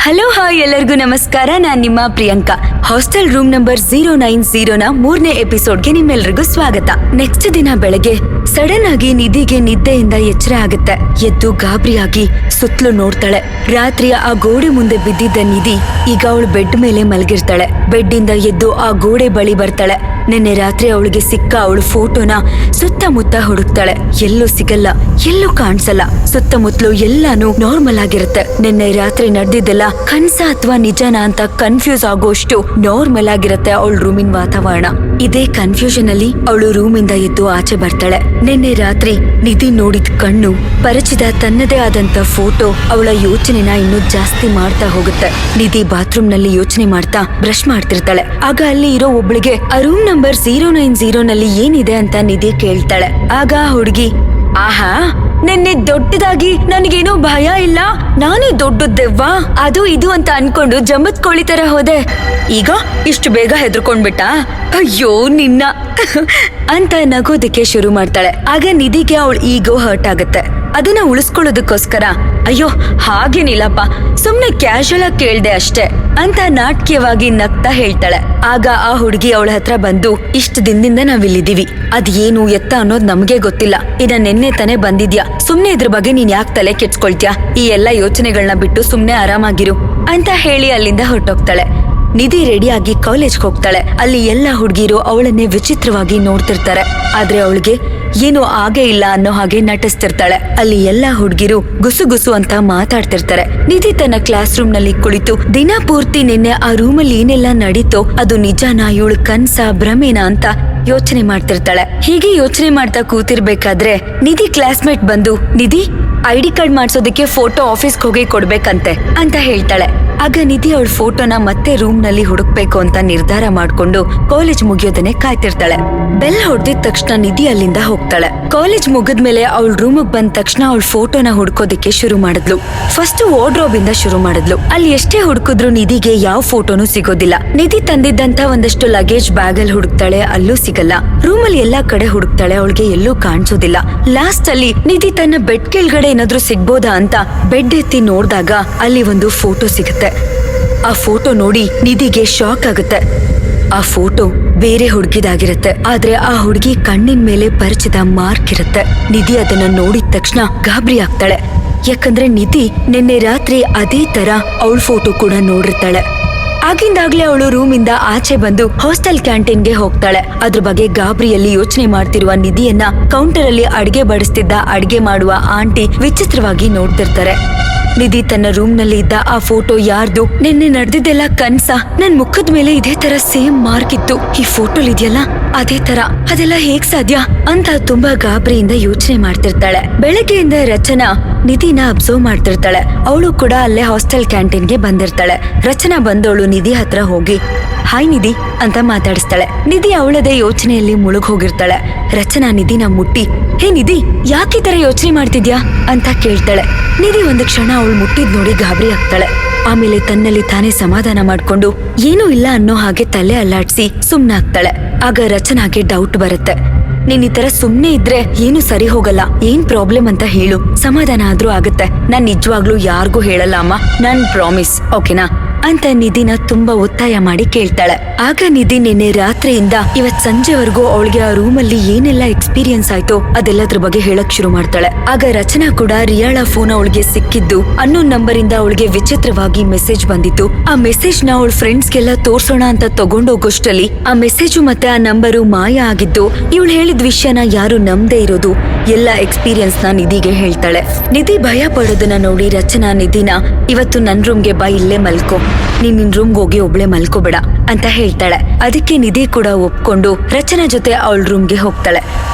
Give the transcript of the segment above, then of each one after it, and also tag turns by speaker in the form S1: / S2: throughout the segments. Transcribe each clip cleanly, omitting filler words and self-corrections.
S1: Hello hi ಎಲ್ಲರಿಗೂ ನಮಸ್ಕಾರ. ನಾನ್ ನಿಮ್ಮ ಪ್ರಿಯಾಂಕಾ. ಹಾಸ್ಟೆಲ್ ರೂಮ್ ನಂಬರ್ 090ನ 3ನೇ ಎಪಿಸೋಡ್ಗೆ ನಿಮ್ಮೆಲ್ಲರಿಗೂ ಸ್ವಾಗತ. ನೆಕ್ಸ್ಟ್ ದಿನ ಬೆಳಗ್ಗೆ ಸಡನ್ ಆಗಿ ನಿಧಿಗೆ ನಿದ್ದೆಯಿಂದ ಎಚ್ಚರ ಆಗುತ್ತೆ. ಎದ್ದು ಗಾಬರಿಯಾಗಿ ಸುತ್ತಲೂ ನೋಡ್ತಾಳೆ. ರಾತ್ರಿ ಆ ಗೋಡೆ ಮುಂದೆ ಬಿದ್ದಿದ್ದ ನಿಧಿ ಈಗ ಅವಳು ಬೆಡ್ ಮೇಲೆ ಮಲಗಿರ್ತಾಳೆ. ಬೆಡ್ ಇಂದ ಎದ್ದು ಆ ಗೋಡೆ ಬಳಿ ಬರ್ತಾಳೆ. ನಿನ್ನೆ ರಾತ್ರಿ ಅವಳಿಗೆ ಸಿಕ್ಕ ಅವಳು ಫೋಟೋನ ಸುತ್ತಮುತ್ತ ಹುಡುಕ್ತಾಳೆ. ಎಲ್ಲೂ ಸಿಗಲ್ಲ, ಎಲ್ಲೂ ಕಾಣಿಸಲ್ಲ. ಸುತ್ತಮುತ್ತಲು ಎಲ್ಲಾನು ನಾರ್ಮಲ್ ಆಗಿರುತ್ತೆ. ನಿನ್ನೆ ರಾತ್ರಿ ನಡೆದಿದ್ದೆಲ್ಲ ಕನ್ಸ ಅಥವಾ ನಿಜನಾ ಅಂತ ಕನ್ಫ್ಯೂಸ್ ಆಗೋಷ್ಟು ನಾರ್ಮಲ್ ಆಗಿರುತ್ತೆ ಅವಳ ರೂಮಿನ ವಾತಾವರಣ. ಇದೇ ಕನ್ಫ್ಯೂಷನ್ ಅಲ್ಲಿ ಅವಳು ರೂಮಿಂದ ಎದ್ದು ಆಚೆ ಬರ್ತಾಳೆ. ನಿನ್ನೆ ರಾತ್ರಿ ನಿಧಿ ನೋಡಿದ ಕಣ್ಣು, ಪರಿಚಿತ ತನ್ನದೇ ಆದಂತ ಫೋಟೋ ಅವಳ ಯೋಚನೆನ ಇನ್ನೂ ಜಾಸ್ತಿ ಮಾಡ್ತಾ ಹೋಗುತ್ತೆ. ನಿಧಿ ಬಾತ್ರೂಮ್ ನಲ್ಲಿ ಯೋಚನೆ ಮಾಡ್ತಾ ಬ್ರಷ್ ಮಾಡ್ತಿರ್ತಾಳೆ. ಆಗ ಅಲ್ಲಿ ಇರೋ ಒಬ್ಳಿಗೆ ಆ ರೂಮ್ ನಂಬರ್ 090ನಲ್ಲಿ ಏನಿದೆ ಅಂತ ನಿಧಿ ಕೇಳ್ತಾಳೆ. ಆಗ ಹುಡುಗಿ, ಆಹಾ, ನಿನ್ನೆ ದೊಡ್ಡದಾಗಿ ನನಗೇನೋ ಭಯ ಇಲ್ಲ, ನಾನೇ ದೊಡ್ಡದ್ದೆವ್ವಾ, ಅದು ಇದು ಅಂತ ಅನ್ಕೊಂಡು ಜಂಬತ್ ಕೋಳಿ ತರ ಹೋದೆ. ಈಗ ಇಷ್ಟು ಬೇಗ ಹೆದರ್ಕೊಂಡ್ಬಿಟ್ಟ, ಅಯ್ಯೋ ನಿನ್ನ ಅಂತ ನಗೋದಕ್ಕೆ ಶುರು ಮಾಡ್ತಾಳೆ. ಆಗ ನಿಧಿಗೆ ಅವಳು ಈಗೋ ಹರ್ಟ್ ಆಗುತ್ತೆ. ಅದನ್ನ ಉಳಿಸ್ಕೊಳ್ಳೋದಕ್ಕೋಸ್ಕರ, ಅಯ್ಯೋ ಹಾಗೇನಿಲ್ಲಪ್ಪ, ಸುಮ್ನೆ ಕ್ಯಾಶುಯಲ್ ಆಗಿ ಕೇಳ್ದೆ ಅಷ್ಟೇ ಅಂತ ನಾಟಕೀಯವಾಗಿ ನಗ್ತಾ ಹೇಳ್ತಾಳೆ. ಆಗ ಆ ಹುಡುಗಿ ಅವಳ ಹತ್ರ ಬಂದು, ಇಷ್ಟ ದಿನದಿಂದ ನಾವಿಲ್ಲಿದೀವಿ, ಅದ್ ಏನು ಎತ್ತ ಅನ್ನೋದು ನಮ್ಗೆ ಗೊತ್ತಿಲ್ಲ, ಇನ್ನ ನೆನ್ನೆ ತಾನೇ ಬಂದಿದ್ಯಾ, ಸುಮ್ನೆ ಇದ್ರ ಬಗ್ಗೆ ನೀನ್ ಯಾಕೆ ತಲೆ ಕೆಡ್ಸ್ಕೊಳ್ತ್ಯಾ, ಈ ಎಲ್ಲಾ ಯೋಚನೆಗಳನ್ನ ಬಿಟ್ಟು ಸುಮ್ನೆ ಆರಾಮಾಗಿರು ಅಂತ ಹೇಳಿ ಅಲ್ಲಿಂದ ಹೊರಟೋಗ್ತಾಳೆ. ನಿಧಿ ರೆಡಿಯಾಗಿ ಕಾಲೇಜ್ಗೆ ಹೋಗ್ತಾಳೆ. ಅಲ್ಲಿ ಎಲ್ಲಾ ಹುಡುಗಿರು ಅವಳನ್ನೇ ವಿಚಿತ್ರವಾಗಿ ನೋಡ್ತಿರ್ತಾರೆ. ಆದ್ರೆ ಅವಳಿಗೆ ಏನು ಆಗೇ ಇಲ್ಲ ಅನ್ನೋ ಹಾಗೆ ನಟಿಸ್ತಿರ್ತಾಳೆ. ಅಲ್ಲಿ ಎಲ್ಲಾ ಹುಡುಗಿರು ಗುಸು ಅಂತ ಮಾತಾಡ್ತಿರ್ತಾರೆ. ನಿಧಿ ತನ್ನ ಕ್ಲಾಸ್ ರೂಮ್ ನಲ್ಲಿ ಕುಳಿತು ದಿನ ಪೂರ್ತಿ ನಿನ್ನೆ ಆ ರೂಮಲ್ಲಿ ಏನೆಲ್ಲ ನಡೀತೋ ಅದು ನಿಜಾನ, ಇವಳು ಕನ್ಸ, ಭ್ರಮೇನ ಅಂತ ಯೋಚನೆ ಮಾಡ್ತಿರ್ತಾಳೆ. ಹೀಗೆ ಯೋಚನೆ ಮಾಡ್ತಾ ಕೂತಿರ್ಬೇಕಾದ್ರೆ ನಿಧಿ ಕ್ಲಾಸ್ಮೇಟ್ ಬಂದು, ನಿಧಿ ID ಕಾರ್ಡ್ ಮಾಡ್ಸೋದಕ್ಕೆ ಫೋಟೋ ಆಫೀಸ್ಗೆ ಹೋಗಿ ಕೊಡ್ಬೇಕಂತೆ ಅಂತ ಹೇಳ್ತಾಳೆ. ಆಗ ನಿಧಿ ಅವಳ ಫೋಟೋನ ಮತ್ತೆ ರೂಮ್ ನಲ್ಲಿ ಹುಡುಕ್ಬೇಕು ಅಂತ ನಿರ್ಧಾರ ಮಾಡ್ಕೊಂಡು ಕಾಲೇಜ್ ಮುಗಿಯೋದನ್ನೇ ಕಾಯ್ತಿರ್ತಾಳೆ. ಬೆಲ್ ಹೊಡೆದಿದ ತಕ್ಷಣ ನಿಧಿ ಅಲ್ಲಿಂದ ಹೋಗ್ತಾಳೆ. ಕಾಲೇಜ್ ಮುಗಿದ್ಮೇಲೆ ಅವಳ ರೂಮಿಗೆ ಬಂದ ತಕ್ಷಣ ಅವಳ ಫೋಟೋನ ಹುಡ್ಕೋದಿಕ್ಕೆ ಶುರು ಮಾಡಿದ್ಲು. ಫಸ್ಟ್ ವಾರ್ಡ್ರೋಬ್ ಇಂದ ಶುರು ಮಾಡಿದ್ಲು. ಅಲ್ಲಿ ಎಷ್ಟೇ ಹುಡುಕಿದ್ರು ನಿಧಿಗೆ ಯಾವ ಫೋಟೋನು ಸಿಗೋದಿಲ್ಲ. ನಿಧಿ ತಂದಿದ್ದಂತ ಒಂದಷ್ಟು ಲಗೇಜ್ ಬ್ಯಾಗ್ ಅಲ್ಲಿ ಹುಡುಕ್ತಾಳೆ, ಅಲ್ಲೂ ಸಿಗಲ್ಲ. ರೂಮ್ ಅಲ್ಲಿ ಎಲ್ಲಾ ಕಡೆ ಹುಡುಕ್ತಾಳೆ, ಅವಳಿಗೆ ಎಲ್ಲೂ ಕಾಣಿಸೋದಿಲ್ಲ. ಲಾಸ್ಟ್ ಅಲ್ಲಿ ನಿಧಿ ತನ್ನ ಬೆಡ್ ಕೆಳಗಡೆ ಏನಾದ್ರೂ ಸಿಗ್ಬೋದಾ ಅಂತ ಬೆಡ್ ಎತ್ತಿ ನೋಡಿದಾಗ ಅಲ್ಲಿ ಒಂದು ಫೋಟೋ ಸಿಗುತ್ತೆ. ಆ ಫೋಟೋ ನೋಡಿ ನಿಧಿಗೆ ಶಾಕ್ ಆಗುತ್ತೆ. ಆ ಫೋಟೋ ಬೇರೆ ಹುಡುಗಿದಾಗಿರುತ್ತೆ. ಆದ್ರೆ ಆ ಹುಡುಗಿ ಕಣ್ಣಿನ ಮೇಲೆ ಪರಿಚಿತ ಮಾರ್ಕ್ ಇರುತ್ತೆ. ನಿಧಿ ಅದನ್ನ ನೋಡಿದ ತಕ್ಷಣ ಗಾಬರಿ ಆಗ್ತಾಳೆ. ಯಾಕಂದ್ರೆ ನಿಧಿ ನಿನ್ನೆ ರಾತ್ರಿ ಅದೇ ತರ ಅವಳ ಫೋಟೋ ಕೂಡ ನೋಡಿರ್ತಾಳೆ. ಆಗಿಂದಾಗ್ಲೇ ಅವಳು ರೂಮಿಂದ ಆಚೆ ಬಂದು ಹಾಸ್ಟೆಲ್ ಕ್ಯಾಂಟೀನ್ಗೆ ಹೋಗ್ತಾಳೆ. ಅದ್ರ ಬಗ್ಗೆ ಗಾಬರಿಯಲ್ಲಿ ಯೋಚನೆ ಮಾಡ್ತಿರುವ ನಿಧಿಯನ್ನ ಕೌಂಟರ್ ಅಲ್ಲಿ ಅಡ್ಗೆ ಬಡಿಸ್ತಿದ್ದ ಅಡ್ಗೆ ಮಾಡುವ ಆಂಟಿ ವಿಚಿತ್ರವಾಗಿ ನೋಡ್ತಿರ್ತಾರೆ. ನಿಧಿ ತನ್ನ ರೂಮ್ ನಲ್ಲಿ ಇದ್ದ ಆ ಫೋಟೋ ಯಾರ್ದು, ನಿನ್ನೆ ನಡೆದಿದ್ದೆಲ್ಲ ಕನ್ಸ, ನನ್ ಮುಖದ ಮೇಲೆ ಇದೇ ತರ ಸೇಮ್ ಮಾರ್ಕ್ ಇತ್ತು, ಈ ಫೋಟೋಲ್ ಇದೆಯಲ್ಲ ಅದೇ ತರ, ಅದೆಲ್ಲ ಹೇಗ್ ಸಾಧ್ಯ ಅಂತ ತುಂಬಾ ಗಾಬರಿಯಿಂದ ಯೋಚನೆ ಮಾಡ್ತಿರ್ತಾಳೆ. ಬೆಳಗ್ಗೆಯಿಂದ ರಚನಾ ನಿಧಿನ ಅಬ್ಸರ್ವ್ ಮಾಡ್ತಿರ್ತಾಳೆ. ಅವಳು ಕೂಡ ಅಲ್ಲೇ ಹಾಸ್ಟೆಲ್ ಕ್ಯಾಂಟೀನ್ಗೆ ಬಂದಿರ್ತಾಳೆ. ರಚನಾ ಬಂದವಳು ನಿಧಿ ಹತ್ರ ಹೋಗಿ, ಹಾಯ್ ನಿಧಿ ಅಂತ ಮಾತಾಡಿಸ್ತಾಳೆ. ನಿಧಿ ಅವಳದೇ ಯೋಚನೆಯಲ್ಲಿ ಮುಳುಗ್ ಹೋಗಿರ್ತಾಳೆ. ರಚನಾ ನಿಧಿನ ಮುಟ್ಟಿ, ಹೇ ನಿಧಿ, ಯಾಕೆ ಈ ತರ ಯೋಚನೆ ಮಾಡ್ತಿದ್ಯಾ ಅಂತ ಕೇಳ್ತಾಳೆ. ನಿಧಿ ಒಂದು ಕ್ಷಣ ಅವಳು ಮುಟ್ಟಿದ್ ನೋಡಿ ಗಾಬರಿ ಆಗ್ತಾಳೆ. ಆಮೇಲೆ ತನ್ನಲ್ಲಿ ತಾನೇ ಸಮಾಧಾನ ಮಾಡ್ಕೊಂಡು ಏನೂ ಇಲ್ಲ ಅನ್ನೋ ಹಾಗೆ ತಲೆ ಅಲ್ಲಾಡ್ಸಿ ಸುಮ್ನಾಗ್ತಾಳೆ. ಆಗ ರಚನಾಗೆ ಡೌಟ್ ಬರುತ್ತೆ. ನೀನ್ ಈ ತರ ಸುಮ್ನೆ ಇದ್ರೆ ಏನು ಸರಿ ಹೋಗಲ್ಲ, ಏನ್ ಪ್ರಾಬ್ಲಮ್ ಅಂತ ಹೇಳು, ಸಮಾಧಾನ ಆದ್ರೂ ಆಗುತ್ತೆ. ನಾನ್ ನಿಜವಾಗ್ಲೂ ಯಾರಿಗೂ ಹೇಳಲ್ಲ ಅಮ್ಮ, ನನ್ ಪ್ರಾಮಿಸ್, ಓಕೆನಾ ಅಂತ ನಿಧಿನ ತುಂಬಾ ಒತ್ತಾಯ ಮಾಡಿ ಕೇಳ್ತಾಳೆ. ಆಗ ನಿಧಿ ನಿನ್ನೆ ರಾತ್ರಿಯಿಂದ ಇವತ್ ಸಂಜೆವರೆಗೂ ಅವಳಿಗೆ ಆ ರೂಮಲ್ಲಿ ಏನೆಲ್ಲ ಎಕ್ಸ್ಪೀರಿಯನ್ಸ್ ಆಯ್ತೋ ಅದೆಲ್ಲದ್ರ ಬಗ್ಗೆ ಹೇಳಕ್ ಶುರು ಮಾಡ್ತಾಳೆ. ಆಗ ರಚನಾ ಕೂಡ ರಿಯಾಳ ಫೋನ್ ಅವಳಿಗೆ ಸಿಕ್ಕಿದ್ದು ಅನ್ನೋನ್ ನಂಬರ್ ಇಂದ ಅವಳಿಗೆ ವಿಚಿತ್ರವಾಗಿ ಮೆಸೇಜ್ ಬಂದಿತ್ತು. ಆ ಮೆಸೇಜ್ ನ ಅವಳ ಫ್ರೆಂಡ್ಸ್ಗೆಲ್ಲ ತೋರ್ಸೋಣ ಅಂತ ತಗೊಂಡೋಗೋಷ್ಟಲ್ಲಿ ಆ ಮೆಸೇಜು ಮತ್ತೆ ಆ ನಂಬರು ಮಾಯ ಆಗಿದ್ದು, ಇವಳು ಹೇಳಿದ ವಿಷಯನ ಯಾರು ನಂಬದೇ ಇರೋದು, ಎಲ್ಲ ಎಕ್ಸ್ಪೀರಿಯನ್ಸ್ ನ ನಿಧಿಗೆ ಹೇಳ್ತಾಳೆ. ನಿಧಿ ಭಯ ಪಡೋದನ್ನ ನೋಡಿ ರಚನಾ ನಿಧಿನ, ಇವತ್ತು ನನ್ ರೂಮ್ಗೆ ಬಾ, ಇಲ್ಲೇ ಮಲ್ಕೋ, ನೀನ್ ನಿನ್ ರೂಮ್ಗೆ ಹೋಗಿ ಒಬ್ಳೆ ಮಲ್ಕೋಬೇಡ ಅಂತ ಹೇಳ್ತಾಳೆ. ಅದಕ್ಕೆ ನಿಧಿ ಕೂಡ ಒಪ್ಕೊಂಡು ರಚನಾ ಜೊತೆ ಅವಳ ರೂಮ್ಗೆ ಹೋಗ್ತಾಳೆ.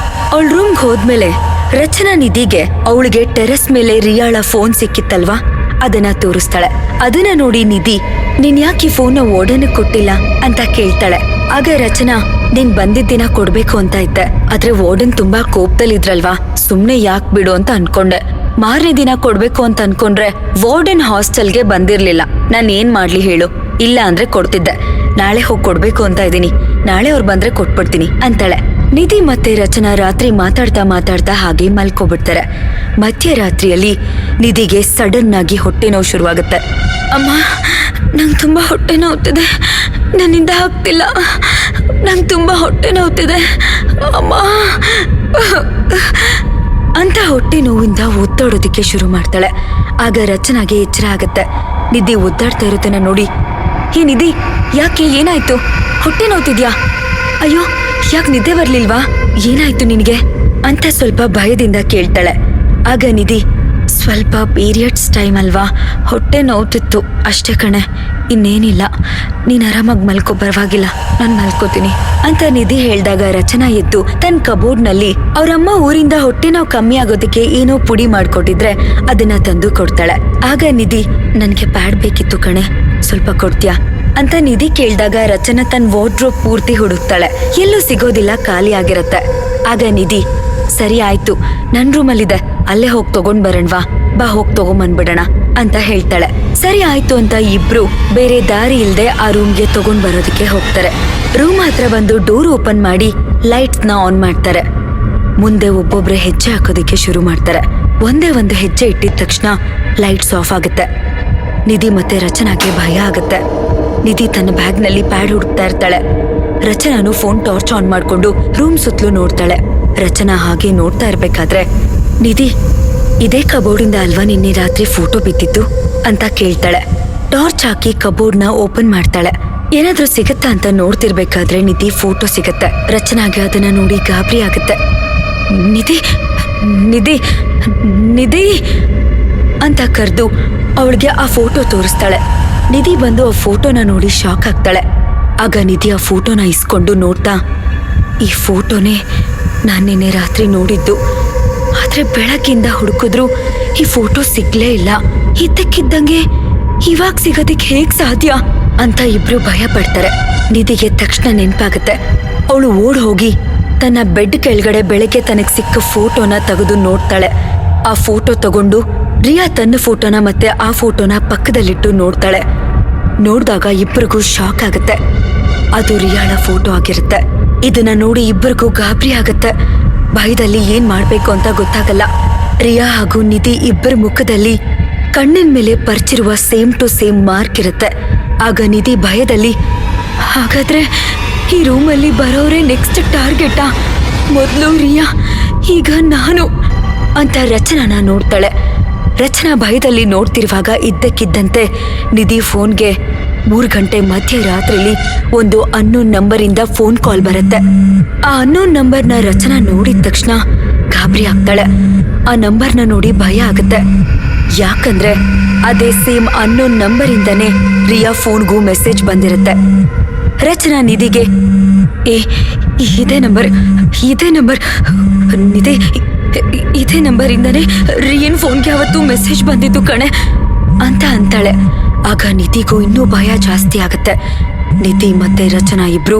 S1: ಅವಳ ರೂಮ್ಗೆ ಹೋದ್ಮೇಲೆ ರಚನಾ ನಿಧಿಗೆ ಅವಳಿಗೆ ಟೆರೆಸ್ ಮೇಲೆ ರಿಯಾಳ ಫೋನ್ ಸಿಕ್ಕಿತ್ತಲ್ವಾ ಅದನ್ನ ತೋರಿಸ್ತಾಳೆ. ಅದನ್ನ ನೋಡಿ ನಿಧಿ, ನೀನ್ ಯಾಕೆ ಈ ಫೋನ್ ವಾರ್ಡನ್ ಕೊಟ್ಟಿಲ್ಲ ಅಂತ ಕೇಳ್ತಾಳೆ. ಆಗ ರಚನಾ, ನೀನ್ ಬಂದಿದ್ದ ದಿನ ಕೊಡ್ಬೇಕು ಅಂತ ಇದ್ದೆ, ಆದ್ರೆ ವಾರ್ಡನ್ ತುಂಬಾ ಕೋಪದಲ್ಲಿದ್ರಲ್ವಾ, ಸುಮ್ನೆ ಯಾಕ್ ಬಿಡು ಅಂತ ಅನ್ಕೊಂಡೆ. ಮಾರನೇ ದಿನ ಕೊಡ್ಬೇಕು ಅಂತ ಅನ್ಕೊಂಡ್ರೆ ವಾರ್ಡನ್ ಹಾಸ್ಟೆಲ್ಗೆ ಬಂದಿರ್ಲಿಲ್ಲ, ನಾನ್ ಏನ್ ಮಾಡ್ಲಿ ಹೇಳು, ಇಲ್ಲ ಅಂದ್ರೆ ಕೊಡ್ತಿದ್ದೆ, ನಾಳೆ ಹೋಗಿ ಕೊಡ್ಬೇಕು ಅಂತ ಇದೀನಿ, ನಾಳೆ ಅವ್ರು ಬಂದ್ರೆ ಕೊಟ್ಬಿಡ್ತೀನಿ ಅಂತಾಳೆ. ನಿಧಿ ಮತ್ತೆ ರಚನಾ ರಾತ್ರಿ ಮಾತಾಡ್ತಾ ಹಾಗೆ ಮಲ್ಕೋಬಿಡ್ತಾರೆ. ಮಧ್ಯರಾತ್ರಿಯಲ್ಲಿ ನಿಧಿಗೆ ಸಡನ್ ಆಗಿ ಹೊಟ್ಟೆ ನೋವು ಶುರುವಾಗುತ್ತೆ. ಅಮ್ಮ, ನಂಗೆ ತುಂಬಾ ಹೊಟ್ಟೆ ನೋವ್ತಿದೆ, ನನ್ನಿಂದ ಆಗ್ತಿಲ್ಲ, ನಂಗೆ ತುಂಬಾ ಹೊಟ್ಟೆ ನೋವ್ತಿದೆ ಅಮ್ಮ ಅಂತ ಹೊಟ್ಟೆ ನೋವಿಂದ ಒದ್ದಾಡೋದಕ್ಕೆ ಶುರು ಮಾಡ್ತಾಳೆ. ಆಗ ರಚನಾಗೆ ಎಚ್ಚರ ಆಗತ್ತೆ. ನಿಧಿ ಒದ್ದಾಡ್ತಾ ಇರೋದನ್ನ ನೋಡಿ, ಹೇ ನಿಧಿ, ಯಾಕೆ, ಏನಾಯ್ತು? ಹೊಟ್ಟೆ ನೋವ್ತಿದ್ಯಾ? ಅಯ್ಯೋ, ಯಾಕೆ ನಿದ್ದೆ ಬರ್ಲಿಲ್ವಾ? ಏನಾಯ್ತು ನಿನಗೆ ಅಂತ ಸ್ವಲ್ಪ ಭಯದಿಂದ ಕೇಳ್ತಾಳೆ. ಆಗ ನಿಧಿ, ಸ್ವಲ್ಪ ಪೀರಿಯಡ್ಸ್ ಟೈಮ್ ಅಲ್ವಾ, ಹೊಟ್ಟೆ ನೋವ್ತಿತ್ತು ಅಷ್ಟೇ ಕಣೆ, ಇನ್ನೇನಿಲ್ಲ, ನೀನ್ ಆರಾಮಾಗಿ ಮಲ್ಕೋ, ಪರವಾಗಿಲ್ಲ, ನಾನು ಮಲ್ಕೋತೀನಿ ಅಂತ ನಿಧಿ ಹೇಳ್ದಾಗ ರಚನಾ ಎದ್ದು ತನ್ನ ಕಬೋರ್ಡ್ನಲ್ಲಿ ಅವರಮ್ಮ ಊರಿಂದ ಹೊಟ್ಟೆ ನೋವು ಕಮ್ಮಿ ಆಗೋದಕ್ಕೆ ಏನೋ ಪುಡಿ ಮಾಡ್ಕೊಟ್ಟಿದ್ರೆ ಅದನ್ನ ತಂದು ಕೊಡ್ತಾಳೆ. ಆಗ ನಿಧಿ, ನನ್ಗೆ ಪ್ಯಾಡ್ ಬೇಕಿತ್ತು ಕಣೆ, ಸ್ವಲ್ಪ ಕೊಡ್ತೀಯಾ ಅಂತ ನಿಧಿ ಕೇಳಿದಾಗ ರಚನಾ ತನ್ನ ವಾರ್ಡ್ರೋಬ್ ಪೂರ್ತಿ ಹುಡುಕ್ತಾಳೆ. ಎಲ್ಲೂ ಸಿಗೋದಿಲ್ಲ, ಖಾಲಿ ಆಗಿರತ್ತೆ. ಆಗ ನಿಧಿ, ಸರಿ ಆಯ್ತು, ನನ್ ರೂಮಲ್ಲಿದೆ, ಅಲ್ಲೇ ಹೋಗಿ ತಗೊಂಡ್ ಬರೋಣವಾ, ಬಾ ಹೋಗಿ ತಗೊಂಬಂದ್ಬಿಡೋಣ ಅಂತ ಹೇಳ್ತಾಳೆ. ಸರಿ ಆಯ್ತು ಅಂತ ಇಬ್ರು ಬೇರೆ ದಾರಿ ಇಲ್ದೆ ಆ ರೂಮ್ಗೆ ತಗೊಂಡ್ ಬರೋದಕ್ಕೆ ಹೋಗ್ತಾರೆ. ರೂಮ್ ಹತ್ರ ಬಂದು ಡೋರ್ ಓಪನ್ ಮಾಡಿ ಲೈಟ್ಸ್ ನ ಆನ್ ಮಾಡ್ತಾರೆ. ಮುಂದೆ ಒಬ್ಬೊಬ್ರೆ ಹೆಜ್ಜೆ ಹಾಕೋದಕ್ಕೆ ಶುರು ಮಾಡ್ತಾರೆ. ಒಂದೇ ಒಂದು ಹೆಜ್ಜೆ ಇಟ್ಟಿದ ತಕ್ಷಣ ಲೈಟ್ಸ್ ಆಫ್ ಆಗುತ್ತೆ. ನಿಧಿ ಮತ್ತೆ ರಚನಾಗೆ ಭಯ ಆಗುತ್ತೆ. ನಿಧಿ ತನ್ನ ಬ್ಯಾಗ್ ನಲ್ಲಿ ಪ್ಯಾಡ್ ಹುಡುಕ್ತಾ ಇರ್ತಾಳೆ. ರಚನಾನು ಫೋನ್ ಟಾರ್ಚ್ ಆನ್ ಮಾಡ್ಕೊಂಡು ರೂಮ್ ಸುತ್ತಲೂ ನೋಡ್ತಾಳೆ. ರಚನಾ ಹಾಗೆ ನೋಡ್ತಾ ಇರ್ಬೇಕಾದ್ರೆ, ನಿಧಿ, ಇದೇ ಕಬೋರ್ಡಿಂದ ಅಲ್ವಾ ನಿನ್ನೆ ರಾತ್ರಿ ಫೋಟೋ ಬಿದ್ದಿತ್ತು ಅಂತ ಕೇಳ್ತಾಳೆ. ಟಾರ್ಚ್ ಹಾಕಿ ಕಬೋರ್ಡ್ ನ ಓಪನ್ ಮಾಡ್ತಾಳೆ. ಏನಾದ್ರೂ ಸಿಗತ್ತಾ ಅಂತ ನೋಡ್ತಿರ್ಬೇಕಾದ್ರೆ ನಿಧಿ ಫೋಟೋ ಸಿಗತ್ತೆ. ರಚನಾಗೆ ಅದನ್ನ ನೋಡಿ ಗಾಬರಿ ಆಗುತ್ತೆ. ನಿಧಿ, ನಿಧಿ, ನಿಧಿ ಅಂತ ಕರೆದು ಅವಳಿಗೆ ಆ ಫೋಟೋ ತೋರಿಸ್ತಾಳೆ. ನಿಧಿ ಬಂದು ಆ ಫೋಟೋನ ನೋಡಿ ಶಾಕ್ ಆಗ್ತಾಳೆ. ಆಗ ನಿಧಿ ಆ ಫೋಟೋನ ಇಸ್ಕೊಂಡು ನೋಡ್ತಾ, ಈ ಫೋಟೋನೇ ನಾನು ನಿನ್ನೆ ರಾತ್ರಿ ನೋಡಿದ್ದು, ಆದ್ರೆ ಬೆಳಗ್ಗಿಂದ ಹುಡುಕಿದ್ರು ಈ ಫೋಟೋ ಸಿಗ್ಲೇ ಇಲ್ಲ, ಇದ್ದಕ್ಕಿದ್ದಂಗೆ ಇವಾಗ ಸಿಗೋದಿಕ್ ಹೇಗ್ ಸಾಧ್ಯ ಅಂತ ಇಬ್ರು ಭಯ ಪಡ್ತಾರೆ. ನಿಧಿಗೆ ತಕ್ಷಣ ನೆನ್ಪಾಗತ್ತೆ. ಅವಳು ಓಡ್ ಹೋಗಿ ತನ್ನ ಬೆಡ್ ಕೆಳಗಡೆ ಬೆಳಗ್ಗೆ ತನಗ್ ಸಿಕ್ಕ ಫೋಟೋನ ತೆಗೆದು ನೋಡ್ತಾಳೆ. ಆ ಫೋಟೋ ತಗೊಂಡು ರಿಯಾ ತನ್ನ ಫೋಟೋನ ಮತ್ತೆ ಆ ಫೋಟೋನ ಪಕ್ಕದಲ್ಲಿಟ್ಟು ನೋಡ್ತಾಳೆ. ನೋಡ್ದಾಗ ಇಬ್ಬರಿಗೂ ಶಾಕ್ ಆಗತ್ತೆ. ಅದು ರಿಯಾಳ ಫೋಟೋ ಆಗಿರುತ್ತೆ. ಇದನ್ನ ನೋಡಿ ಇಬ್ಬರಿಗೂ ಗಾಬರಿ ಆಗತ್ತೆ. ಭಯದಲ್ಲಿ ಏನ್ ಮಾಡ್ಬೇಕು ಅಂತ ಗೊತ್ತಾಗಲ್ಲ. ರಿಯಾ ಹಾಗೂ ನಿಧಿ ಇಬ್ಬರ ಮುಖದಲ್ಲಿ ಕಣ್ಣಿನ ಮೇಲೆ ಪರ್ಚಿರುವ ಸೇಮ್ ಟು ಸೇಮ್ ಮಾರ್ಕ್ ಇರುತ್ತೆ. ಆಗ ನಿಧಿ ಭಯದಲ್ಲಿ, ಹಾಗಾದ್ರೆ ಈ ರೂಮಲ್ಲಿ ಬರೋರೇ ನೆಕ್ಸ್ಟ್ ಟಾರ್ಗೆಟಾ? ಮೊದಲು ರಿಯಾ, ಈಗ ನಾನು ಅಂತ ರಚನಾನ ನೋಡ್ತಾಳೆ. ರಚನಾ ಭಯದಲ್ಲಿ ನೋಡ್ತಿರುವಾಗ ಇದ್ದಕ್ಕಿದ್ದಂತೆ ನಿಧಿ ಫೋನ್ಗೆ 3 ಗಂಟೆ ಮಧ್ಯರಾತ್ರಿಲಿ ಒಂದು ಅನ್ನೋನ್ ನಂಬರಿಂದ ಫೋನ್ ಕಾಲ್ ಬರುತ್ತೆ. ಆ ಅನ್ನೋನ್ ನಂಬರ್ನ ರಚನಾ ನೋಡಿದ ತಕ್ಷಣ ಗಾಬರಿ ಆಗ್ತಾಳೆ. ಆ ನಂಬರ್ನ ನೋಡಿ ಭಯ ಆಗುತ್ತೆ. ಯಾಕಂದ್ರೆ ಅದೇ ಸೇಮ್ ಅನ್ನೋನ್ ನಂಬರಿಂದನೇ ರಿಯಾ ಫೋನ್ಗೂ ಮೆಸೇಜ್ ಬಂದಿರುತ್ತೆ. ರಚನಾ ನಿಧಿಗೆ, ಇದೇ ನಂಬರ್ ನಿಧಿ, ಇದೇ ನಂಬರಿಂದನೇ ರಿಯನ್ ಫೋನ್ಗೆ ಅವತ್ತು ಮೆಸೇಜ್ ಬಂದಿದ್ದು ಕಣೆ ಅಂತ ಅಂತಾಳೆ. ಆಗ ನಿಧಿಗೂ ಇನ್ನೂ ಭಯ ಜಾಸ್ತಿ ಆಗುತ್ತೆ. ನಿಧಿ ಮತ್ತೆ ರಚನಾ ಇಬ್ರು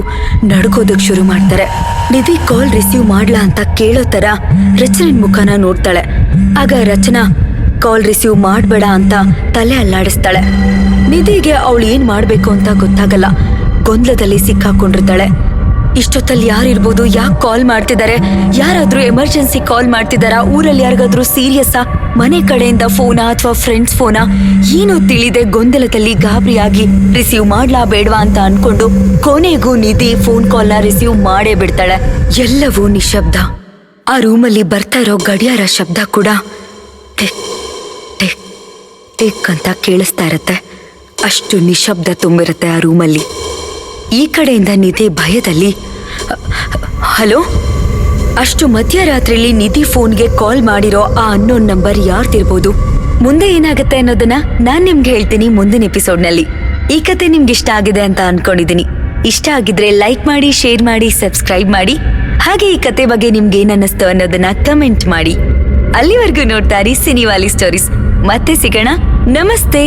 S1: ನಡ್ಕೋದಕ್ ಶುರು ಮಾಡ್ತಾರೆ. ನಿಧಿ ಕಾಲ್ ರಿಸೀವ್ ಮಾಡ್ಲಾ ಅಂತ ಕೇಳೋ ತರ ರಚನನ್ ಮುಖನ ನೋಡ್ತಾಳೆ. ಆಗ ರಚನಾ ಕಾಲ್ ರಿಸೀವ್ ಮಾಡ್ಬೇಡ ಅಂತ ತಲೆ ಅಲ್ಲಾಡಿಸ್ತಾಳೆ. ನಿಧಿಗೆ ಅವಳು ಏನ್ ಮಾಡ್ಬೇಕು ಅಂತ ಗೊತ್ತಾಗಲ್ಲ. ಗೊಂದಲದಲ್ಲಿ ಸಿಕ್ಕಾಕೊಂಡಿರ್ತಾಳೆ. ಇಷ್ಟೊತ್ತಲ್ಲಿ ಯಾರಿರ್ಬೋದು, ಯಾಕೆ ಕಾಲ್ ಮಾಡ್ತಿದ್ದಾರೆ, ಯಾರಾದ್ರೂ ಎಮರ್ಜೆನ್ಸಿ ಕಾಲ್ ಮಾಡ್ತಿದಾರಾ, ಊರಲ್ಲಿ ಯಾರಿಗಾದ್ರೂ ಸೀರಿಯಸ್ಸಾ, ಮನೆ ಕಡೆಯಿಂದ ಫೋನಾ ಅಥವಾ ಫ್ರೆಂಡ್ಸ್ ಫೋನಾ, ಏನೂ ತಿಳಿದೆ ಗೊಂದಲದಲ್ಲಿ ಗಾಬರಿಯಾಗಿ ರಿಸೀವ್ ಮಾಡ್ಲಾ ಬೇಡವಾ ಅಂತ ಅನ್ಕೊಂಡು ಕೊನೆಗೂ ನಿಧಿ ಫೋನ್ ಕಾಲ್ನ ರಿಸೀವ್ ಮಾಡೇ ಬಿಡ್ತಾಳೆ. ಎಲ್ಲವೂ ನಿಶಬ್ದ. ಆ ರೂಮಲ್ಲಿ ಬರ್ತಾ ಇರೋ ಗಡಿಯಾರ ಶಬ್ದ ಕೂಡ ಟಿಕ್ ಟಿಕ್ ಟಿಕ್ ಅಂತ ಕೇಳಿಸ್ತಾ ಇರತ್ತೆ. ಅಷ್ಟು ನಿಶಬ್ದ ತುಂಬಿರುತ್ತೆ ಆ ರೂಮಲ್ಲಿ. ಈ ಕಡೆಯಿಂದ ನಿಧಿ ಭಯದಲ್ಲಿ, ಹಲೋ? ಅಷ್ಟು ಮಧ್ಯರಾತ್ರಿಲಿ ನಿಧಿ ಫೋನ್ಗೆ ಕಾಲ್ ಮಾಡಿರೋ ಆ ಅನ್ನೋನ್ ನಂಬರ್ ಯಾರ್ದಿರ್ಬೋದು? ಮುಂದೆ ಏನಾಗುತ್ತೆ ಅನ್ನೋದನ್ನ ನಾನ್ ನಿಮ್ಗೆ ಹೇಳ್ತೀನಿ ಮುಂದಿನ ಎಪಿಸೋಡ್ನಲ್ಲಿ. ಈ ಕತೆ ನಿಮ್ಗೆ ಇಷ್ಟ ಆಗಿದೆ ಅಂತ ಅನ್ಕೊಂಡಿದೀನಿ. ಇಷ್ಟ ಆಗಿದ್ರೆ ಲೈಕ್ ಮಾಡಿ, ಶೇರ್ ಮಾಡಿ, ಸಬ್ಸ್ಕ್ರೈಬ್ ಮಾಡಿ. ಹಾಗೆ ಈ ಕತೆ ಬಗ್ಗೆ ನಿಮ್ಗೆ ಏನ್ ಅನ್ನಿಸ್ತು ಅನ್ನೋದನ್ನ ಕಮೆಂಟ್ ಮಾಡಿ. ಅಲ್ಲಿವರೆಗೂ ನೋಡ್ತಾ ಇರಿ ಸಿನಿವಾಲಿ ಸ್ಟೋರೀಸ್. ಮತ್ತೆ ಸಿಗೋಣ. ನಮಸ್ತೆ.